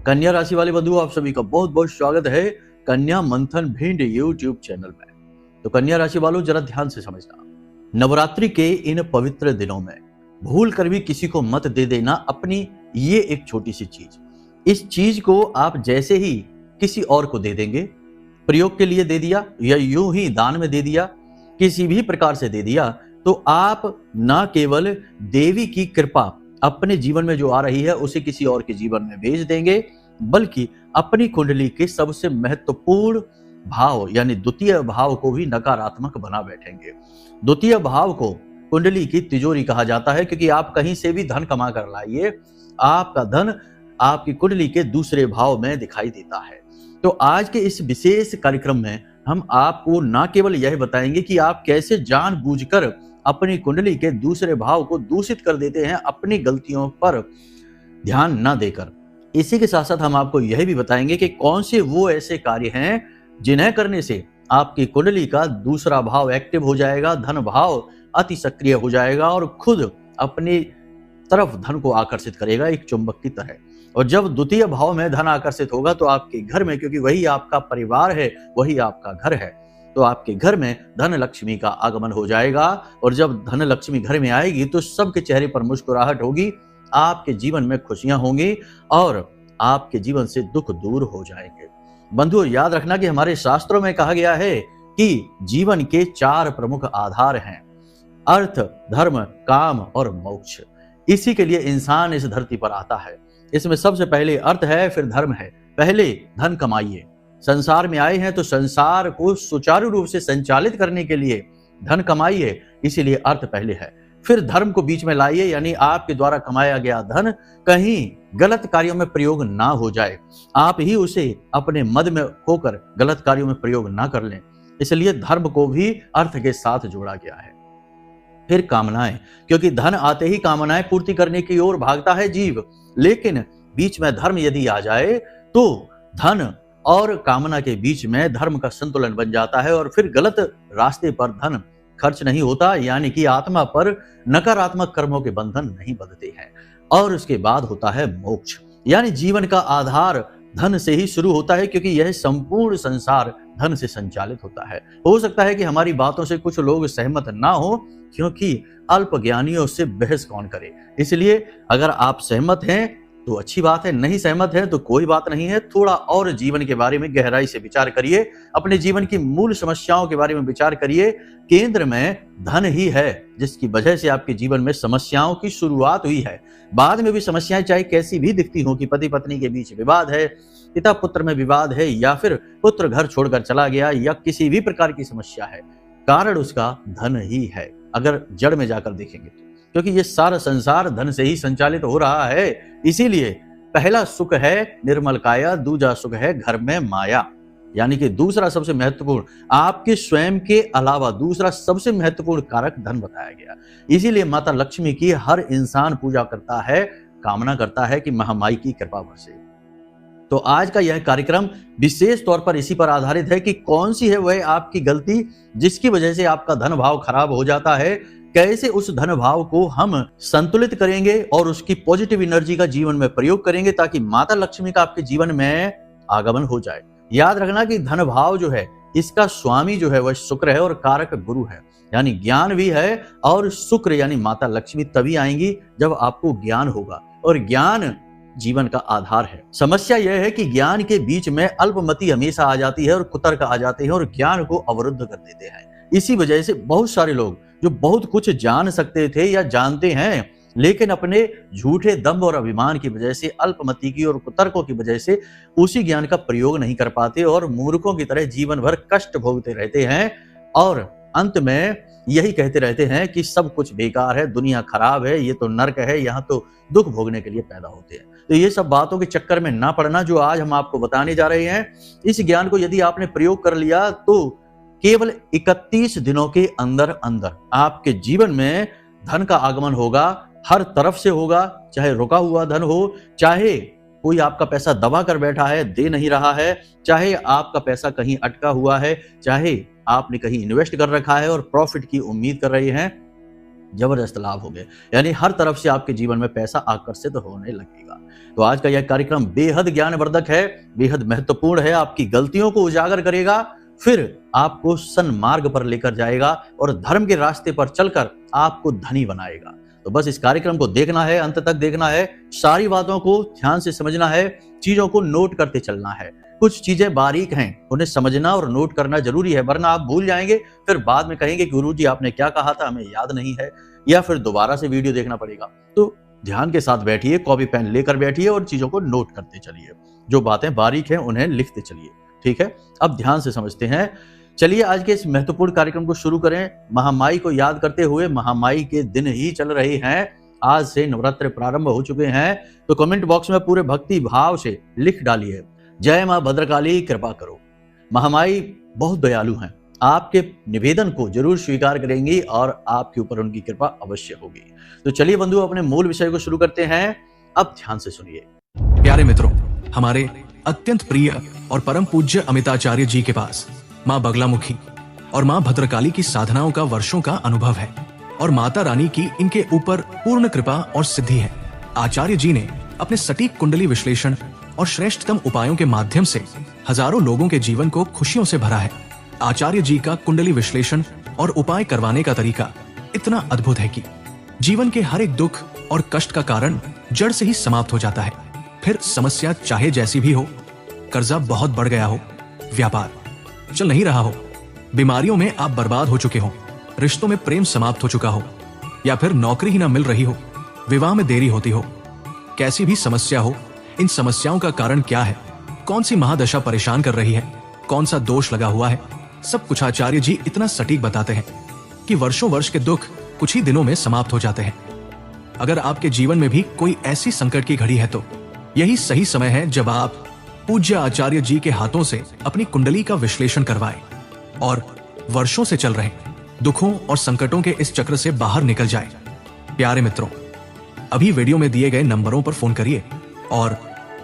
कन्या राशि वाले बंधु, आप सभी का बहुत बहुत स्वागत है कन्या मंथन भिंड यूट्यूब चैनल में। तो कन्या राशि वालों, जरा ध्यान से समझना, नवरात्रि के इन पवित्र दिनों में भूल कर भी किसी को मत दे देना अपनी ये एक छोटी सी चीज। इस चीज को आप जैसे ही किसी और को दे देंगे, प्रयोग के लिए दे दिया या यूं ही दान में दे दिया, किसी भी प्रकार से दे दिया, तो आप ना केवल देवी की कृपा अपने जीवन में जो आ रही है उसे किसी और के जीवन में भेज देंगे, बल्कि अपनी कुंडली के सबसे महत्वपूर्ण भाव यानी द्वितीय भाव को भी नकारात्मक बना बैठेंगे। द्वितीय भाव को कुंडली की तिजोरी कहा जाता है, क्योंकि आप कहीं से भी धन कमा कर लाइए, आपका धन आपकी कुंडली के दूसरे भाव में दिखाई देता है। तो आज के इस विशेष कार्यक्रम में हम आपको न केवल यह बताएंगे कि आप कैसे जानबूझकर अपनी कुंडली के दूसरे भाव को दूषित कर देते हैं अपनी गलतियों पर ध्यान न देकर, इसी के साथ साथ हम आपको यह भी बताएंगे कि कौन से वो ऐसे कार्य हैं जिन्हें करने से आपकी कुंडली का दूसरा भाव एक्टिव हो जाएगा, धन भाव अति सक्रिय हो जाएगा और खुद अपनी तरफ धन को आकर्षित करेगा एक चुंबक की तरह। और जब द्वितीय भाव में धन आकर्षित होगा तो आपके घर में, क्योंकि वही आपका परिवार है, वही आपका घर है, तो आपके घर में धन लक्ष्मी का आगमन हो जाएगा। और जब धन लक्ष्मी घर में आएगी तो सबके चेहरे पर मुस्कुराहट होगी, आपके जीवन में खुशियां होंगी और आपके जीवन से दुख दूर हो जाएंगे। बंधुओं, याद रखना कि हमारे शास्त्रों में कहा गया है कि जीवन के 4 प्रमुख आधार हैं: अर्थ, धर्म, काम और मोक्ष। इसी के लिए इंसान इस धरती पर आता है। इसमें सबसे पहले अर्थ है, फिर धर्म है। पहले धन कमाइए। संसार में आए हैं तो संसार को सुचारू रूप से संचालित करने के लिए धन कमाइए, इसीलिए अर्थ पहले है। फिर धर्म को बीच में लाइए, यानी आपके द्वारा कमाया गया धन कहीं गलत कार्यों में प्रयोग ना हो जाए, आप ही उसे अपने मद में होकर गलत कार्यों में प्रयोग ना कर लें, इसलिए धर्म को भी अर्थ के साथ जोड़ा गया है। फिर कामनाएं, क्योंकि धन आते ही कामनाएं पूर्ति करने की ओर भागता है जीव, लेकिन बीच में धर्म यदि आ जाए तो धन और कामना के बीच में धर्म का संतुलन बन जाता है और फिर गलत रास्ते पर धन खर्च नहीं होता, यानी कि आत्मा पर नकारात्मक कर्मों के बंधन नहीं बंधते हैं। और उसके बाद होता है मोक्ष, यानी जीवन का आधार धन से ही शुरू होता है, क्योंकि यह संपूर्ण संसार धन से संचालित होता है। हो सकता है कि हमारी बातों से कुछ लोग सहमत ना हो, क्योंकि अल्प ज्ञानियों से बहस कौन करे। इसलिए अगर आप सहमत हैं तो अच्छी बात है, नहीं सहमत है तो कोई बात नहीं है। थोड़ा और जीवन के बारे में गहराई से विचार करिए, अपने जीवन की मूल समस्याओं के बारे में विचार करिए। केंद्र में धन ही है जिसकी वजह से आपके जीवन में समस्याओं की शुरुआत हुई है। बाद में भी समस्याएं चाहे कैसी भी दिखती हो, कि पति पत्नी के बीच विवाद है, पिता पुत्र में विवाद है, या फिर पुत्र घर छोड़कर चला गया, या किसी भी प्रकार की समस्या है, कारण उसका धन ही है अगर जड़ में जाकर देखेंगे तो, क्योंकि ये सारा संसार धन से ही संचालित हो रहा है। इसीलिए पहला सुख है निर्मल काया, दूजा सुख है घर में माया, यानी कि दूसरा सबसे महत्वपूर्ण, आपके स्वयं के अलावा दूसरा सबसे महत्वपूर्ण कारक धन बताया गया। इसीलिए माता लक्ष्मी की हर इंसान पूजा करता है, कामना करता है कि महामाई की कृपा बरसे। तो आज का यह कार्यक्रम विशेष तौर पर इसी पर आधारित है कि कौन सी है वह आपकी गलती जिसकी वजह से आपका धन भाव खराब हो जाता है, कैसे उस धन भाव को हम संतुलित करेंगे और उसकी पॉजिटिव एनर्जी का जीवन में प्रयोग करेंगे, ताकि माता लक्ष्मी का आपके जीवन में आगमन हो जाए। याद रखना कि धन भाव जो है इसका स्वामी जो है वह शुक्र है और कारक गुरु है, यानी ज्ञान भी है। और शुक्र यानी माता लक्ष्मी तभी आएंगी जब आपको ज्ञान होगा, और ज्ञान जीवन का आधार है। समस्या यह है कि ज्ञान के बीच में अल्पमति हमेशा आ जाती है और कुतर्क आ जाते हैं और ज्ञान को अवरुद्ध कर देते हैं। इसी वजह से बहुत सारे लोग जो बहुत कुछ जान सकते थे या जानते हैं, लेकिन अपने झूठे दम्भ और अभिमान की वजह से, अल्पमति की और कुतर्कों की वजह से उसी ज्ञान का प्रयोग नहीं कर पाते और मूर्खों की तरह जीवन भर कष्ट भोगते रहते हैं और अंत में यही कहते रहते हैं कि सब कुछ बेकार है, दुनिया खराब है, ये तो नर्क है, यहाँ तो दुख भोगने के लिए पैदा होते हैं। तो ये सब बातों के चक्कर में ना पड़ना, जो आज हम आपको बताने जा रहे हैं। इस ज्ञान को यदि आपने प्रयोग कर लिया तो केवल 31 दिनों के अंदर अंदर आपके जीवन में धन का आगमन होगा, हर तरफ से होगा, चाहे रुका हुआ धन हो, चाहे कोई आपका पैसा दबा कर बैठा है, दे नहीं रहा है, चाहे आपका पैसा कहीं अटका हुआ है, चाहे आपने कहीं इन्वेस्ट कर रखा है और प्रॉफिट की उम्मीद कर रहे हैं, जबरदस्त लाभ हो गए, यानी हर तरफ से आपके जीवन में पैसा आकर्षित होने लगेगा। तो आज का यह कार्यक्रम बेहद ज्ञानवर्धक है, बेहद महत्वपूर्ण है, आपकी गलतियों को उजागर करेगा, फिर आपको सन्मार्ग पर लेकर जाएगा और धर्म के रास्ते पर चलकर आपको धनी बनाएगा। तो बस इस कार्यक्रम को देखना है, अंत तक देखना है, सारी बातों को ध्यान से समझना है, चीजों को नोट करते चलना है। कुछ चीजें बारीक हैं, उन्हें समझना और नोट करना जरूरी है, वरना आप भूल जाएंगे, फिर बाद में कहेंगे गुरुजी आपने क्या कहा था, हमें याद नहीं है, या फिर दोबारा से वीडियो देखना पड़ेगा। तो ध्यान के साथ बैठिए, कॉपी पेन लेकर बैठिए और चीजों को नोट करते चलिए। जो बातें बारीक हैं उन्हें लिखते चलिए, ठीक है। अब ध्यान से समझते हैं। चलिए आज के इस महत्वपूर्ण कार्यक्रम को शुरू करें। महामाई को याद करते हुए, महामाई के दिन ही चल रहे हैं, आज से नवरात्र प्रारंभ हो चुके हैं, तो कमेंट बॉक्स में पूरे भक्ति भाव से लिख डालिए, जय मां भद्रकाली कृपा करो। महामाई बहुत दयालु हैं, आपके निवेदन को जरूर स्वीकार करेंगी और आपके ऊपर उनकी कृपा अवश्य होगी। तो चलिए बंधु, अपने मूल विषय को शुरू करते हैं। अब ध्यान से सुनिए। प्यारे मित्रों, हमारे अत्यंत प्रिय और परम पूज्य अमिताचार्य जी के पास माँ बगलामुखी और माँ भद्रकाली की साधनाओं का वर्षों का अनुभव है और माता रानी की इनके ऊपर पूर्ण कृपा और सिद्धि है। आचार्य जी ने अपने सटीक कुंडली विश्लेषण और श्रेष्ठतम उपायों के माध्यम से हजारों लोगों के जीवन को खुशियों से भरा है। आचार्य जी का कुंडली विश्लेषण और उपाय करवाने का तरीका इतना अद्भुत है कि जीवन के हर एक दुख और कष्ट का कारण जड़ से ही समाप्त हो जाता है। फिर समस्या चाहे जैसी भी हो, कर्जा बहुत बढ़ गया हो, व्यापार चल नहीं रहा हो, बीमारियों में आप बर्बाद हो चुके हो, रिश्तों में प्रेम समाप्त हो चुका हो, या फिर नौकरी ही ना मिल रही हो, विवाह में देरी होती हो, कैसी भी समस्या हो, इन समस्याओं का कारण क्या है, कौन सी महादशा परेशान कर रही है, कौन सा दोष लगा हुआ है, सब कुछ आचार्य जी इतना सटीक बताते हैं कि वर्षों वर्ष के दुख कुछ ही दिनों में समाप्त हो जाते हैं। अगर आपके जीवन में भी कोई ऐसी संकट की घड़ी है तो यही सही समय है जब आप पूज्य आचार्य जी के हाथों से अपनी कुंडली का विश्लेषण करवाएं और वर्षों से चल रहे दुखों और संकटों के इस चक्र से बाहर निकल जाएं। प्यारे मित्रों, अभी वीडियो में दिए गए नंबरों पर फोन करिए और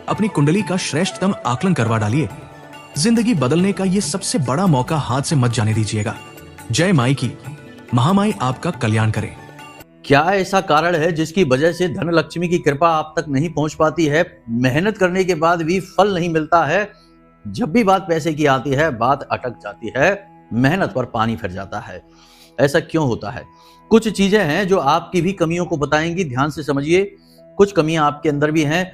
अपनी कुंडली का श्रेष्ठतम आकलन करवा डालिए। जिंदगी बदलने का ये सबसे बड़ा मौका हाथ से मत जाने दीजिएगा। जय माई की, महामाई आपका कल्याण करे। क्या ऐसा कारण है जिसकी वजह से धन लक्ष्मी की कृपा आप तक नहीं पहुंच पाती है? मेहनत करने के बाद भी फल नहीं मिलता है। जब भी बात पैसे की आती है, बात अटक जाती है, मेहनत पर पानी फिर जाता है। ऐसा क्यों होता है? कुछ चीजें हैं जो आपकी भी कमियों को बताएंगी, ध्यान से समझिए। कुछ कमियां आपके अंदर भी हैं।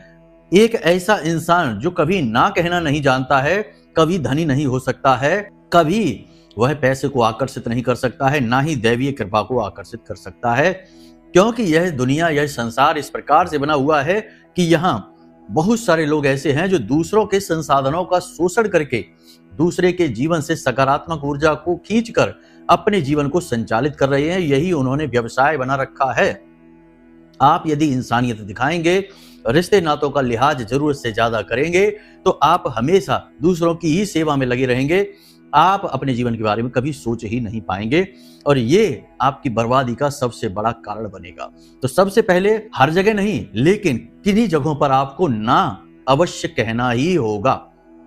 एक ऐसा इंसान जो कभी ना कहना नहीं जानता है, कभी धनी नहीं हो सकता है, कभी वह पैसे को आकर्षित नहीं कर सकता है, ना ही दैवीय कृपा को आकर्षित कर सकता है, क्योंकि यह दुनिया, यह संसार इस प्रकार से बना हुआ है कि यहाँ बहुत सारे लोग ऐसे हैं जो दूसरों के संसाधनों का शोषण करके दूसरे के जीवन से सकारात्मक ऊर्जा को खींचकर अपने जीवन को संचालित कर रहे हैं। यही उन्होंने व्यवसाय बना रखा है। आप यदि इंसानियत दिखाएंगे, रिश्ते नातों का लिहाज जरूरत से ज्यादा करेंगे, तो आप हमेशा दूसरों की ही सेवा में लगे रहेंगे। आप अपने जीवन के बारे में कभी सोच ही नहीं पाएंगे और ये आपकी बर्बादी का सबसे बड़ा कारण बनेगा। तो सबसे पहले, हर जगह नहीं लेकिन किन्हीं जगहों पर आपको ना अवश्य कहना ही होगा।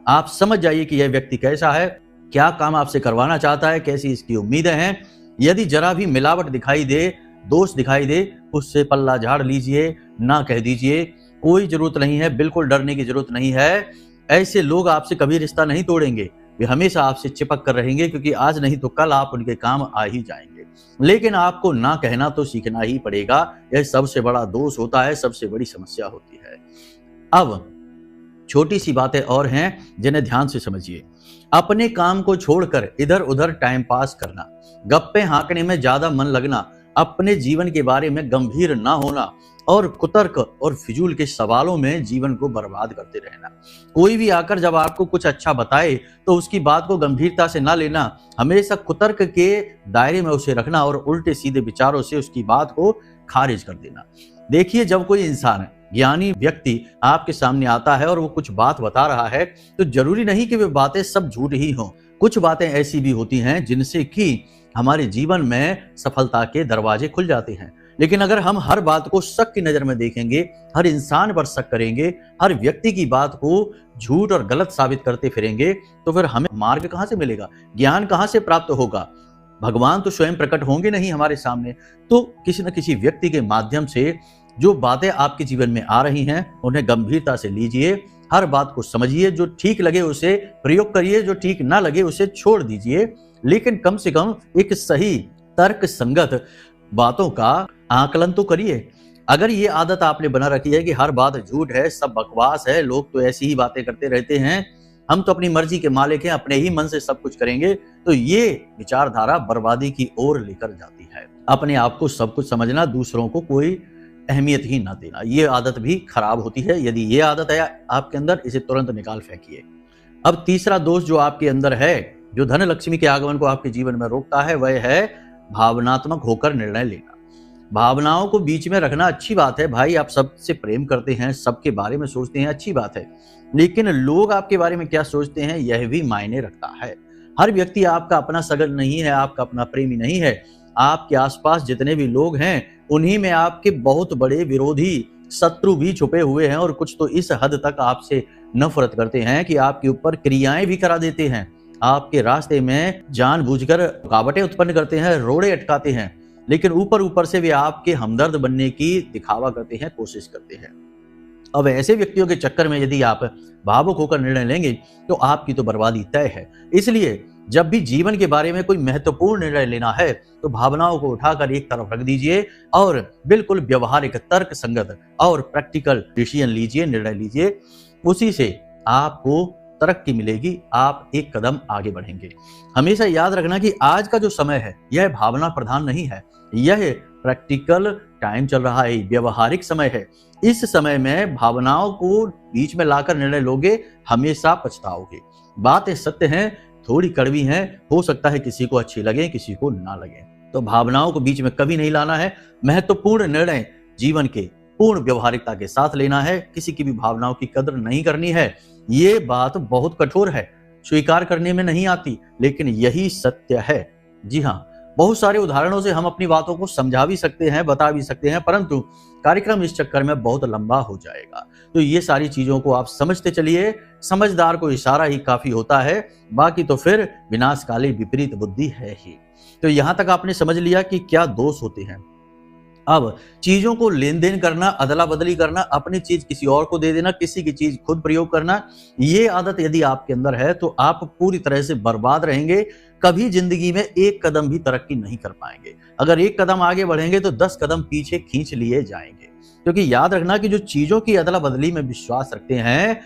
आप समझ जाइए कि यह व्यक्ति कैसा है, क्या काम आपसे करवाना चाहता है, कैसी इसकी उम्मीदें हैं। यदि जरा भी मिलावट दिखाई दे, दोष दिखाई दे, उससे पल्ला झाड़ लीजिए, ना कह दीजिए। कोई जरूरत नहीं है, बिल्कुल डरने की जरूरत नहीं है। ऐसे लोग आपसे कभी रिश्ता नहीं तोड़ेंगे, वे हमेशा आपसे चिपक कर रहेंगे, क्योंकि आज नहीं तो कल आप उनके काम आ ही जाएंगे। लेकिन आपको ना कहना तो सीखना ही पड़ेगा। यह सबसे बड़ा दोष होता है, सबसे बड़ी समस्या होती है। अब छोटी सी बातें और हैं जिन्हें ध्यान से समझिए। अपने काम को छोड़कर इधर उधर टाइम पास करना, गप्पे हाँकने में ज्यादा मन लगना, अपने जीवन के बारे में गंभीर ना होना और कुतर्क और फिजूल के सवालों में जीवन को बर्बाद करते रहना। कोई भी आकर जब आपको कुछ अच्छा बताए तो उसकी बात को गंभीरता से ना लेना, हमेशा कुतर्क के दायरे में उसे रखना और उल्टे सीधे विचारों से उसकी बात को खारिज कर देना। देखिए, जब कोई इंसान, ज्ञानी व्यक्ति आपके सामने आता है और वो कुछ बात बता रहा है, तो जरूरी नहीं कि वे बातें सब झूठ ही हों। कुछ बातें ऐसी भी होती हैं जिनसे कि हमारे जीवन में सफलता के दरवाजे खुल जाते हैं। लेकिन अगर हम हर बात को शक की नजर में देखेंगे, हर इंसान पर शक करेंगे, हर व्यक्ति की बात को झूठ और गलत साबित करते फिरेंगे, तो फिर हमें मार्ग कहां से मिलेगा, ज्ञान कहां से प्राप्त होगा। भगवान तो स्वयं प्रकट होंगे नहीं हमारे सामने, तो किसी न किसी व्यक्ति के माध्यम से जो बातें आपके जीवन में आ रही हैं उन्हें गंभीरता से लीजिए, हर बात को समझिए, जो ठीक लगे उसे प्रयोग करिए, जो ठीक ना लगे उसे छोड़ दीजिए, लेकिन कम से कम एक सही तर्क संगत बातों का आकलन तो करिए। अगर ये आदत आपने बना रखी है कि हर बात झूठ है, सब बकवास है, लोग तो ऐसी ही बातें करते रहते हैं, हम तो अपनी मर्जी के मालिक हैं, अपने ही मन से सब कुछ करेंगे, तो ये विचारधारा बर्बादी की ओर लेकर जाती है। अपने आप को सब कुछ समझना, दूसरों को कोई अहमियत ही ना देना, ये आदत भी खराब होती है। यदि ये आदत है आपके अंदर, इसे तुरंत निकाल फेंकिए। अब तीसरा दोष जो आपके अंदर है, जो धन लक्ष्मी के आगमन को आपके जीवन में रोकता है, वह है भावनात्मक होकर निर्णय लेना। भावनाओं को बीच में रखना अच्छी बात है भाई, आप सबसे प्रेम करते हैं, सबके बारे में सोचते हैं, अच्छी बात है, लेकिन लोग आपके बारे में क्या सोचते हैं यह भी मायने रखता है। हर व्यक्ति आपका अपना सगा नहीं है, आपका अपना प्रेमी नहीं है। आपके आसपास जितने भी लोग हैं उन्हीं में आपके बहुत बड़े विरोधी, शत्रु भी छुपे हुए हैं, और कुछ तो इस हद तक आपसे नफरत करते हैं कि आपके ऊपर क्रियाएं भी करा देते हैं, आपके रास्ते में जानबूझकर रुकावटें उत्पन्न करते हैं, रोड़े अटकाते हैं, लेकिन ऊपर ऊपर से वे आपके हमदर्द बनने की दिखावा करते हैं, कोशिश करते हैं। अब ऐसे व्यक्तियों के चक्कर में यदि आप भावुक होकर निर्णय लेंगे तो आपकी तो बर्बादी तय है। इसलिए जब भी जीवन के बारे में कोई महत्वपूर्ण निर्णय लेना है तो भावनाओं को उठाकर एक तरफ रख दीजिए और बिल्कुल व्यवहारिक, तर्क संगत और प्रैक्टिकल डिसीजन लीजिए, निर्णय लीजिए। उसी से आपको तरक्की मिलेगी, आप एक कदम आगे बढ़ेंगे। हमेशा याद रखना कि आज का जो समय है यह भावना प्रधान नहीं है, यह प्रैक्टिकल टाइम चल रहा है, व्यवहारिक समय है। इस समय में भावनाओं को बीच में लाकर निर्णय लोगे, हमेशा पछताओगे। बातें सत्य हैं, थोड़ी कड़वी हैं, हो सकता है किसी को अच्छी लगे, किसी को ना लगे, तो भावनाओं को बीच में कभी नहीं लाना है। महत्वपूर्ण निर्णय जीवन के पूर्ण व्यवहारिकता के साथ लेना है, किसी की भी भावनाओं की कदर नहीं करनी है। ये बात बहुत कठोर है, स्वीकार करने में नहीं आती, लेकिन यही सत्य है। जी हाँ, बहुत सारे उदाहरणों से हम अपनी बातों को समझा भी सकते हैं, बता भी सकते हैं, परंतु कार्यक्रम इस चक्कर में बहुत लंबा हो जाएगा। तो ये सारी चीजों को आप समझते चलिए, समझदार को इशारा ही काफी होता है, बाकी तो फिर विनाशकाली विपरीत बुद्धि है ही। तो यहां तक आपने समझ लिया कि क्या दोष होते हैं। अब चीजों को लेन देन करना, अदला बदली करना, अपनी चीज किसी और को दे देना, किसी की चीज खुद प्रयोग करना, ये आदत यदि आपके अंदर है तो आप पूरी तरह से बर्बाद रहेंगे। कभी जिंदगी में एक कदम भी तरक्की नहीं कर पाएंगे। अगर एक कदम आगे बढ़ेंगे तो 10 कदम पीछे खींच लिए जाएंगे। क्योंकि याद रखना कि जो चीजों की अदला बदली में विश्वास रखते हैं,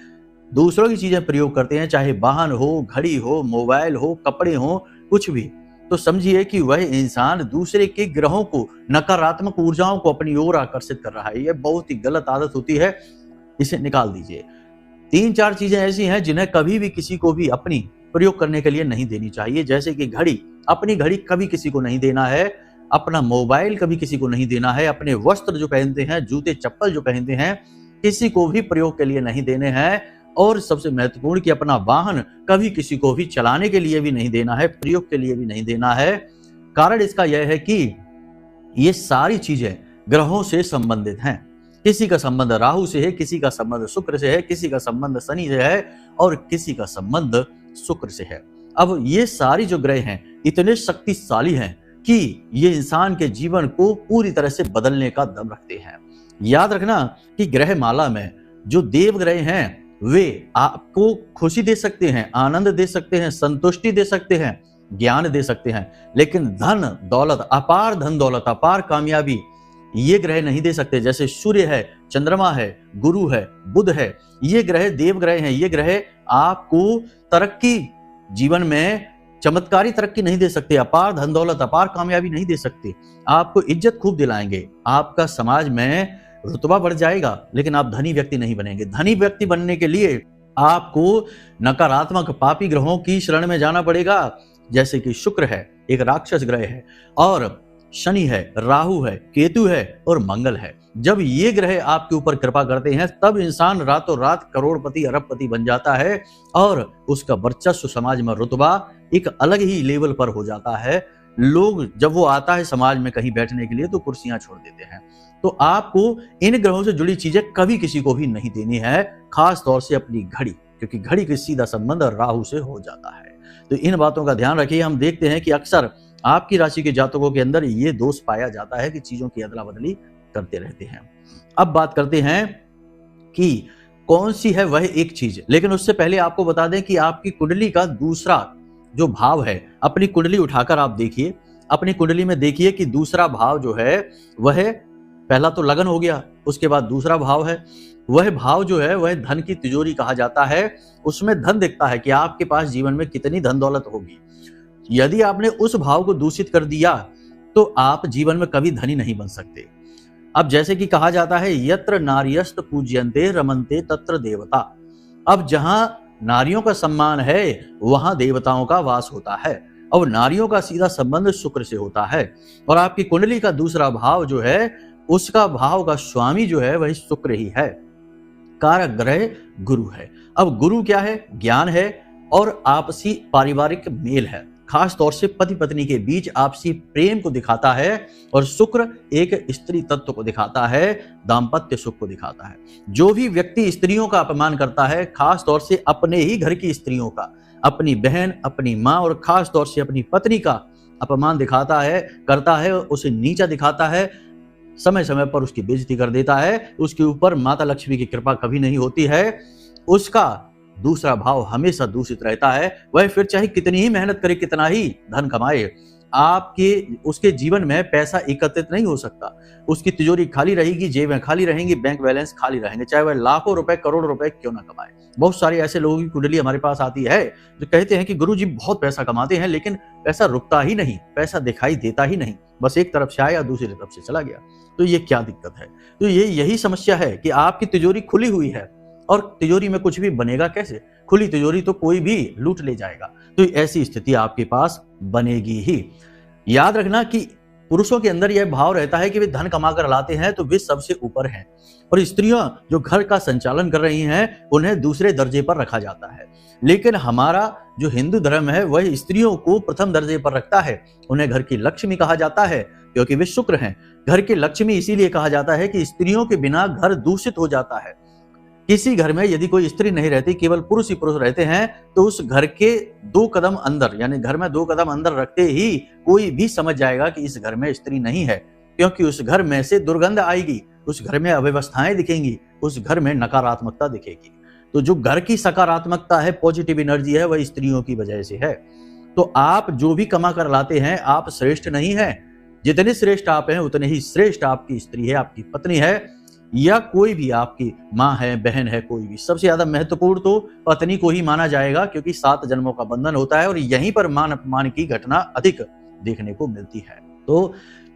दूसरों की चीजें प्रयोग करते हैं, चाहे वाहन हो, घड़ी हो, मोबाइल हो, कपड़े हो, कुछ भी, तो समझिए कि वह इंसान दूसरे के ग्रहों को, नकारात्मक ऊर्जाओं को अपनी ओर आकर्षित कर रहा है। यह बहुत ही गलत आदत होती है, इसे निकाल दीजिए। 3-4 चीजें ऐसी हैं जिन्हें कभी भी किसी को भी अपनी प्रयोग करने के लिए नहीं देनी चाहिए, जैसे कि घड़ी। अपनी घड़ी कभी किसी को नहीं देना है, अपना मोबाइल कभी किसी को नहीं देना है, अपने वस्त्र जो पहनते हैं, जूते चप्पल जो पहनते हैं, किसी को भी प्रयोग के लिए नहीं देने हैं। और सबसे महत्वपूर्ण कि अपना वाहन कभी किसी को भी चलाने के लिए भी नहीं देना है, प्रयोग के लिए भी नहीं देना है। कारण इसका यह है कि ये सारी चीजें ग्रहों से संबंधित हैं। किसी का संबंध राहु से है, किसी का संबंध शुक्र से है, किसी का संबंध शनि से है और किसी का संबंध शुक्र से है। अब ये सारी जो ग्रह हैं इतने शक्तिशाली हैं कि ये इंसान के जीवन को पूरी तरह से बदलने का दम रखते हैं। याद रखना कि ग्रह माला में जो देव ग्रह हैं वे आपको खुशी दे सकते हैं, आनंद दे सकते हैं, संतुष्टि दे सकते हैं, ज्ञान दे सकते हैं, लेकिन धन दौलत, अपार धन दौलत, अपार कामयाबी ये ग्रह नहीं दे सकते। जैसे सूर्य है, चंद्रमा है, गुरु है, बुध है, ये ग्रह देव ग्रह हैं। ये ग्रह आपको तरक्की, जीवन में चमत्कारी तरक्की नहीं दे सकते, अपार धन दौलत, अपार कामयाबी नहीं दे सकते। आपको इज्जत खूब दिलाएंगे, आपका समाज में रुतबा बढ़ जाएगा, लेकिन आप धनी व्यक्ति नहीं बनेंगे। धनी व्यक्ति बनने के लिए आपको नकारात्मक पापी ग्रहों की शरण में जाना पड़ेगा, जैसे कि शुक्र है, एक राक्षस ग्रह है, और शनि है, राहु है, केतु है और मंगल है। जब ये ग्रह आपके ऊपर कृपा करते हैं तब इंसान रातों रात करोड़पति, अरबपति बन जाता है और उसका वर्चस्व, समाज में रुतबा एक अलग ही लेवल पर हो जाता है। लोग जब वो आता है समाज में कहीं बैठने के लिए तो कुर्सियां छोड़ देते हैं। तो आपको इन ग्रहों से जुड़ी चीजें कभी किसी को भी नहीं देनी है, खास तौर से अपनी घड़ी, क्योंकि घड़ी का सीधा संबंध राहु से हो जाता है। तो इन बातों का ध्यान रखिए। हम देखते हैं कि अक्सर आपकी राशि के जातकों के अंदर ये दोष पाया जाता है कि चीजों की अदला बदली करते रहते हैं। अब बात करते हैं कि कौन सी है वह एक चीज, लेकिन उससे पहले आपको बता दें कि आपकी कुंडली का दूसरा जो भाव है, अपनी कुंडली उठाकर आप देखिए, अपनी कुंडली में देखिए कि दूसरा भाव जो है वह, पहला तो लगन हो गया, उसके बाद दूसरा भाव है, वह भाव जो है वह धन की तिजोरी कहा जाता है। उसमें धन दिखता है कि आपके पास जीवन में कितनी धन दौलत होगी। यदि आपने उस भाव को दूषित कर दिया तो आप जीवन में कभी धनी नहीं बन सकते। अब जैसे कि कहा जाता है, यत्र नार्यस्त पूज्यन्ते रमन्ते तत्र देवता। अब जहां नारियों का सम्मान है वहां देवताओं का वास होता है, और नारियों का सीधा संबंध शुक्र से होता है। और आपकी कुंडली का दूसरा भाव जो है, उसका भाव का स्वामी जो है वही शुक्र ही है, कारक ग्रह गुरु है। अब गुरु क्या है? ज्ञान है और आपसी पारिवारिक मेल है, खास तौर से पति पत्नी के बीच आपसी प्रेम को दिखाता है। और शुक्र एक स्त्री तत्व को दिखाता है, दाम्पत्य सुख को दिखाता है। जो भी व्यक्ति स्त्रियों का अपमान करता है, खास तौर से अपने ही घर की स्त्रियों का, अपनी बहन, अपनी माँ और खास तौर से अपनी पत्नी का अपमान दिखाता है, करता है, उसे नीचा दिखाता है, समय समय पर उसकी बेइज्जती कर देता है, उसके ऊपर माता लक्ष्मी की कृपा कभी नहीं होती है, उसका दूसरा भाव हमेशा दूषित रहता है। वह फिर चाहे कितनी ही मेहनत करे, कितना ही धन कमाए, आपके उसके जीवन में पैसा एकत्रित नहीं हो सकता। उसकी तिजोरी खाली रहेगी, जेबें खाली रहेंगी, बैंक बैलेंस खाली रहेंगे, चाहे वह लाखों रुपए, करोड़ों रुपए क्यों ना कमाए। बहुत सारे ऐसे लोगों की कुंडली हमारे पास आती है जो कहते हैं कि गुरुजी बहुत पैसा कमाते हैं, लेकिन पैसा रुकता ही नहीं, पैसा दिखाई देता ही नहीं, बस एक तरफ से आया दूसरी तरफ से चला गया। तो ये क्या दिक्कत है? तो यही समस्या है कि आपकी तिजोरी खुली हुई है और तिजोरी में कुछ भी बनेगा कैसे? खुली तिजोरी तो कोई भी लूट ले जाएगा। तो ऐसी स्थिति आपके पास बनेगी ही। याद रखना कि पुरुषों के अंदर यह भाव रहता है कि वे धन कमा कर लाते हैं तो वे सबसे ऊपर हैं, और स्त्रियां जो घर का संचालन कर रही हैं उन्हें दूसरे दर्जे पर रखा जाता है। लेकिन हमारा जो हिंदू धर्म है वह स्त्रियों को प्रथम दर्जे पर रखता है। उन्हें घर की लक्ष्मी कहा जाता है क्योंकि वे शुक्र हैं। घर की लक्ष्मी इसीलिए कहा जाता है कि स्त्रियों के बिना घर दूषित हो जाता है। किसी घर में यदि कोई स्त्री नहीं रहती, केवल पुरुष ही पुरुष रहते हैं, तो उस घर के 2 कदम अंदर, यानी घर में 2 कदम अंदर रखते ही कोई भी समझ जाएगा कि इस घर में स्त्री नहीं है, क्योंकि उस घर में से दुर्गंध आएगी, उस घर में अव्यवस्थाएं दिखेंगी, उस घर में नकारात्मकता दिखेगी। तो जो घर की सकारात्मकता है, पॉजिटिव एनर्जी है, वह स्त्रियों की वजह से है। तो आप जो भी कमा कर लाते हैं, आप श्रेष्ठ नहीं हैं। जितने श्रेष्ठ आप हैं उतने ही श्रेष्ठ आपकी स्त्री है, आपकी पत्नी है, या कोई भी आपकी माँ है, बहन है, कोई भी। सबसे ज्यादा महत्वपूर्ण तो पत्नी को ही माना जाएगा, क्योंकि 7 जन्मों का बंधन होता है और यहीं पर मान अपमान की घटना अधिक देखने को मिलती है। तो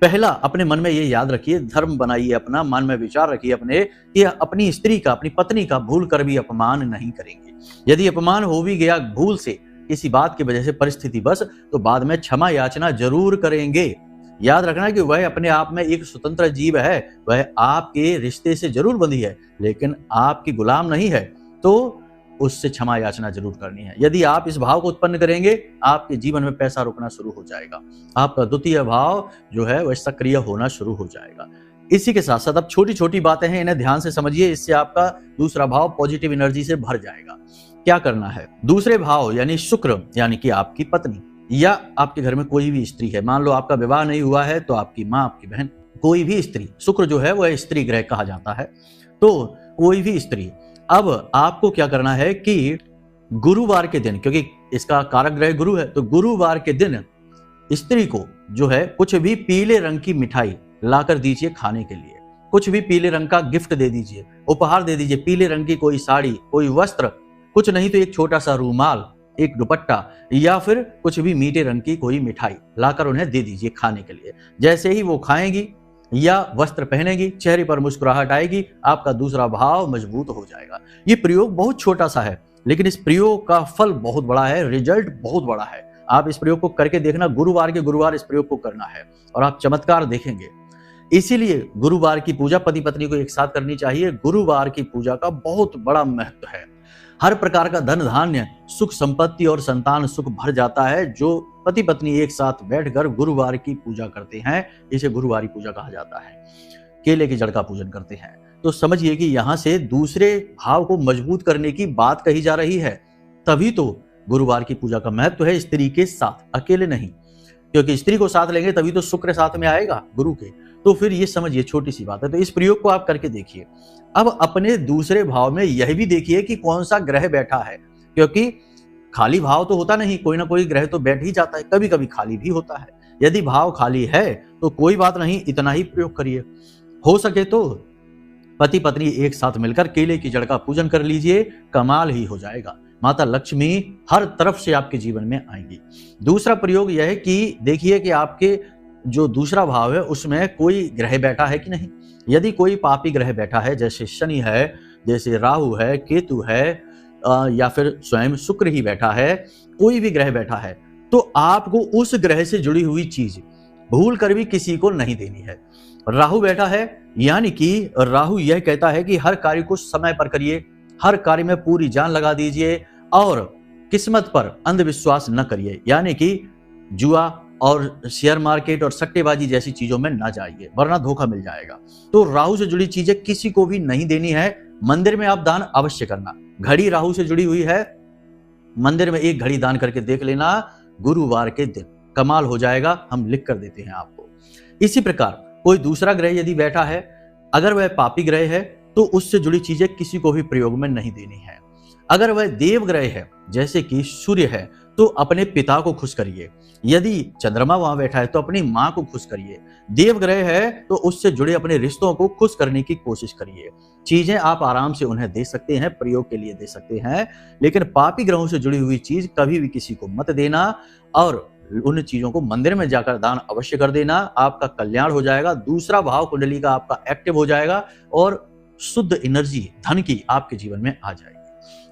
पहला अपने मन में ये याद रखिए, धर्म बनाइए अपना, मन में विचार रखिए अपने कि अपनी स्त्री का, अपनी पत्नी का भूल कर भी अपमान नहीं करेंगे। यदि अपमान हो भी गया भूल से, किसी बात की वजह से, परिस्थिति बस, तो बाद में क्षमा याचना जरूर करेंगे। याद रखना कि वह अपने आप में एक स्वतंत्र जीव है, वह आपके रिश्ते से जरूर बंधी है, लेकिन आपकी गुलाम नहीं है, तो उससे क्षमा याचना जरूर करनी है। यदि आप इस भाव को उत्पन्न करेंगे, आपके जीवन में पैसा रुकना शुरू हो जाएगा, आपका द्वितीय भाव जो है वह सक्रिय होना शुरू हो जाएगा। इसी के साथ साथ अब छोटी छोटी बातें हैं, इन्हें ध्यान से समझिए, इससे आपका दूसरा भाव पॉजिटिव एनर्जी से भर जाएगा। क्या करना है? दूसरे भाव यानी शुक्र, यानी कि आपकी पत्नी या आपके घर में कोई भी स्त्री है, मान लो आपका विवाह नहीं हुआ है तो आपकी माँ, आपकी बहन, कोई भी स्त्री, शुक्र जो है वह स्त्री ग्रह कहा जाता है, तो कोई भी स्त्री। अब आपको क्या करना है कि गुरुवार के दिन, क्योंकि इसका कारक ग्रह गुरु है, तो गुरुवार के दिन स्त्री को जो है कुछ भी पीले रंग की मिठाई लाकर दीजिए खाने के लिए, कुछ भी पीले रंग का गिफ्ट दे दीजिए, उपहार दे दीजिए, पीले रंग की कोई साड़ी, कोई वस्त्र, कुछ नहीं तो एक छोटा सा रूमाल, एक दुपट्टा, या फिर कुछ भी मीठे रंग की कोई मिठाई लाकर उन्हें दे दीजिए खाने के लिए। जैसे ही वो खाएंगी या वस्त्र पहनेगी, चेहरे पर मुस्कुराहट आएगी, आपका दूसरा भाव मजबूत हो जाएगा। ये प्रयोग बहुत छोटा सा है, लेकिन इस प्रयोग का फल बहुत बड़ा है, रिजल्ट बहुत बड़ा है। आप इस प्रयोग को करके देखना, गुरुवार के गुरुवार इस प्रयोग को करना है और आप चमत्कार देखेंगे। इसीलिए गुरुवार की पूजा पति पत्नी को एक साथ करनी चाहिए। गुरुवार की पूजा का बहुत बड़ा महत्व है। हर प्रकार का धन धान्य, सुख संपत्ति और संतान सुख भर जाता है जो पति पत्नी एक साथ बैठकर गुरुवार की पूजा करते हैं। इसे गुरुवारी पूजा कहा जाता है। केले की जड़ का पूजन करते हैं। तो समझिए कि यहां से दूसरे भाव को मजबूत करने की बात कही जा रही है। तभी तो गुरुवार की पूजा का महत्व है, स्त्री के साथ, अकेले नहीं। क्योंकि स्त्री को साथ लेंगे तभी तो शुक्र साथ में आएगा गुरु के। तो फिर ये समझिए, छोटी सी बात है, तो इस प्रयोग को आप करके देखिए। अब अपने दूसरे भाव में यह भी देखिए कि कौन सा ग्रह बैठा है, क्योंकि खाली भाव तो होता नहीं, कोई ना कोई ग्रह तो बैठ ही जाता है, कभी कभी खाली भी होता है। यदि भाव खाली है तो कोई बात नहीं, इतना ही प्रयोग करिए। हो सके तो पति पत्नी एक साथ मिलकर केले की जड़ का पूजन कर लीजिए, कमाल ही हो जाएगा। माता लक्ष्मी हर तरफ से आपके जीवन में आएंगी। दूसरा प्रयोग यह है कि देखिए कि आपके जो दूसरा भाव है उसमें कोई ग्रह बैठा है कि नहीं। यदि कोई पापी ग्रह बैठा है, जैसे शनि है, जैसे राहु है, केतु है, या फिर स्वयं शुक्र ही बैठा है, कोई भी ग्रह बैठा है, तो आपको उस ग्रह से जुड़ी हुई चीज भूल कर भी किसी को नहीं देनी है। राहु बैठा है, यानी कि राहु यह कहता है कि हर कार्य को समय पर करिए, हर कार्य में पूरी जान लगा दीजिए और किस्मत पर अंधविश्वास न करिए, यानी कि जुआ और शेयर मार्केट और सट्टेबाजी जैसी चीजों में ना जाइए, वरना धोखा मिल जाएगा। तो राहु से जुड़ी चीजें किसी को भी नहीं देनी है। मंदिर में आप दान अवश्य करना। घड़ी राहु से जुड़ी हुई है, मंदिर में एक घड़ी दान करके देख लेना गुरुवार के दिन, कमाल हो जाएगा। हम लिख कर देते हैं आपको। इसी प्रकार कोई दूसरा ग्रह यदि बैठा है, अगर वह पापी ग्रह है तो उससे जुड़ी चीजें किसी को भी प्रयोग में नहीं देनी है। अगर वह देव ग्रह है, जैसे कि सूर्य है, तो अपने पिता को खुश करिए। यदि चंद्रमा वहां बैठा है तो अपनी मां को खुश करिए। देव ग्रह है तो उससे जुड़े अपने रिश्तों को खुश करने की कोशिश करिए। चीजें आप आराम से उन्हें दे सकते हैं, प्रयोग के लिए दे सकते हैं, लेकिन पापी ग्रहों से जुड़ी हुई चीज कभी भी किसी को मत देना और उन चीजों को मंदिर में जाकर दान अवश्य कर देना। आपका कल्याण हो जाएगा, दूसरा भाव कुंडली का आपका एक्टिव हो जाएगा और शुद्ध एनर्जी धन की आपके जीवन में आ जाएगी।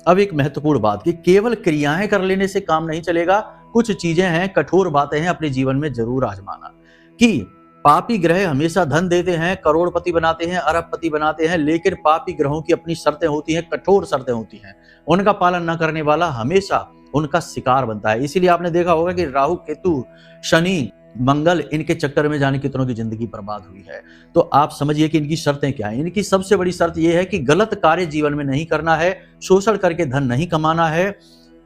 अब एक महत्वपूर्ण बात कि केवल क्रियाएं कर लेने से काम नहीं चलेगा। कुछ चीजें हैं, कठोर बातें हैं, अपने जीवन में जरूर आजमाना। कि पापी ग्रह हमेशा धन देते हैं, करोड़पति बनाते हैं, अरबपति बनाते हैं, लेकिन पापी ग्रहों की अपनी शर्तें होती हैं, कठोर शर्तें होती हैं। उनका पालन न करने वाला हमेशा उनका शिकार बनता है। इसीलिए आपने देखा होगा कि राहु, केतु, शनि, मंगल, इनके चक्कर में जाने कितनों की जिंदगी बर्बाद हुई है। तो आप समझिए कि इनकी शर्तें क्या हैं। इनकी सबसे बड़ी शर्त यह है कि गलत कार्य जीवन में नहीं करना है, शोषण करके धन नहीं कमाना है,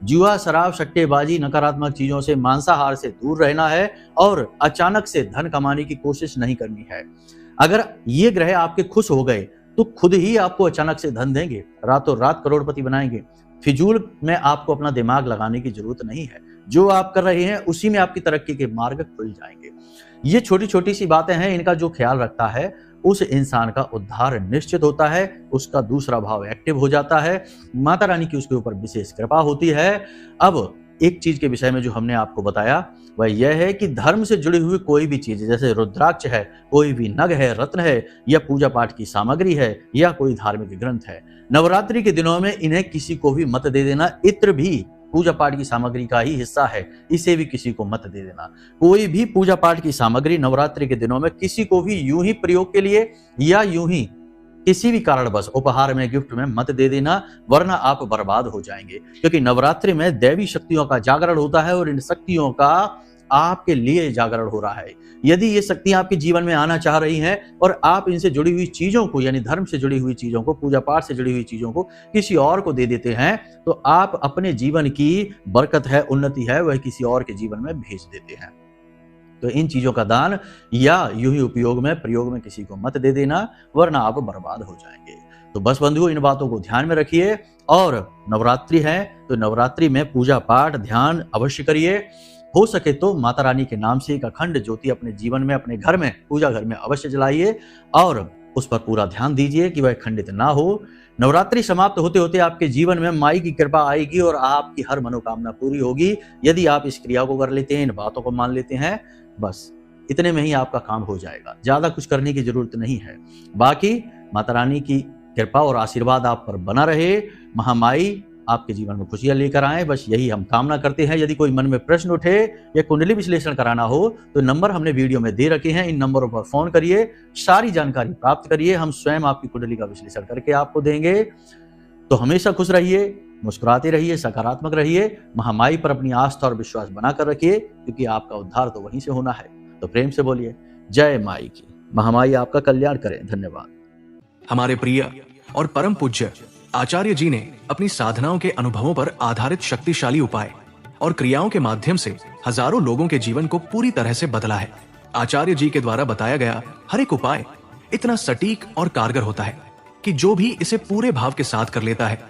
जुआ, शराब, सट्टेबाजी, नकारात्मक चीजों से, मांसाहार से दूर रहना है और अचानक से धन कमाने की कोशिश नहीं करनी है। अगर ये ग्रह आपके खुश हो गए तो खुद ही आपको अचानक से धन देंगे, रातों रात करोड़पति बनाएंगे। फिजूल में आपको अपना दिमाग लगाने की जरूरत नहीं है। जो आप कर रहे हैं उसी में आपकी तरक्की के मार्ग खुल जाएंगे। ये छोटी छोटी सी बातें हैं, इनका जो ख्याल रखता है उस इंसान का उद्धार निश्चित होता है, उसका दूसरा भाव एक्टिव हो जाता है, माता रानी की उसके ऊपर विशेष कृपा होती है। अब एक चीज के विषय में जो हमने आपको बताया वह यह है कि धर्म से जुड़ी हुई कोई भी चीज, जैसे रुद्राक्ष है, कोई भी नग है, रत्न है, या पूजा पाठ की सामग्री है, या कोई धार्मिक ग्रंथ है, नवरात्रि के दिनों में इन्हें किसी को भी मत दे देना। इत्र भी पूजा पाठ की सामग्री का ही हिस्सा है, इसे भी किसी को मत दे देना। कोई भी पूजा पाठ की सामग्री नवरात्रि के दिनों में किसी को भी यूं ही प्रयोग के लिए या यूं ही किसी भी कारणवश उपहार में, गिफ्ट में मत दे देना, वरना आप बर्बाद हो जाएंगे। क्योंकि नवरात्रि में दैवी शक्तियों का जागरण होता है और इन शक्तियों का आपके लिए जागरण हो रहा है। यदि ये शक्तियां आपके जीवन में आना चाह रही हैं और आप इनसे जुड़ी हुई चीजों को, यानी धर्म से जुड़ी हुई चीजों को, पूजा पाठ से जुड़ी हुई चीजों को किसी और को दे देते हैं, तो आप अपने जीवन की बरकत है, उन्नति है, वह किसी और के जीवन में भेज देते हैं। तो इन चीजों का दान या यूं ही उपयोग में, प्रयोग में किसी को मत दे देना, वरना आप बर्बाद हो जाएंगे। तो बस बंधुओं, इन बातों को ध्यान में रखिए और नवरात्रि है तो नवरात्रि में पूजा पाठ, ध्यान अवश्य करिए। हो सके तो माता रानी के नाम से एक अखंड ज्योति अपने जीवन में, अपने घर में, पूजा घर में अवश्य जलाइए और उस पर पूरा ध्यान दीजिए कि वह खंडित ना हो। नवरात्रि समाप्त होते होते आपके जीवन में माई की कृपा आएगी और आपकी हर मनोकामना पूरी होगी, यदि आप इस क्रिया को कर लेते हैं, इन बातों को मान लेते हैं। बस इतने में ही आपका काम हो जाएगा, ज्यादा कुछ करने की जरूरत नहीं है। बाकी माता रानी की कृपा और आशीर्वाद आप पर बना रहे, महामाई आपके जीवन में खुशियां लेकर आए, बस यही हम कामना करते हैं। यदि कोई मन में प्रश्न उठे या कुंडली विश्लेषण कराना हो तो नंबर हमने वीडियो में दे रखे हैं, इन नंबरों पर फोन करिए, सारी जानकारी प्राप्त करिए, हम स्वयं आपकी कुंडली का विश्लेषण करके आपको देंगे। तो हमेशा खुश रहिए, मुस्कुराते रहिए, सकारात्मक रहिए, महामाई पर अपनी आस्था और विश्वास बनाकर रखिए, क्योंकि आपका उद्धार तो वहीं से होना है। तो प्रेम से बोलिए जय माई की। महामाई आपका कल्याण करें। धन्यवाद। हमारे प्रिय और परम पूज्य आचार्य जी ने अपनी साधनाओं के अनुभवों पर आधारित शक्तिशाली उपाय और क्रियाओं के माध्यम से हजारों लोगों के जीवन को पूरी तरह से बदला है। आचार्य जी के द्वारा बताया गया हर एक उपाय इतना सटीक और कारगर होता है कि जो भी इसे पूरे भाव के साथ कर लेता है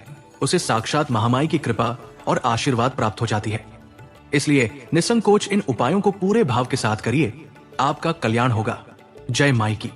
उसे साक्षात महामाई की कृपा और आशीर्वाद प्राप्त हो जाती है। इसलिए निसंकोच इन उपायों को पूरे भाव के साथ करिए, आपका कल्याण होगा। जय माई की।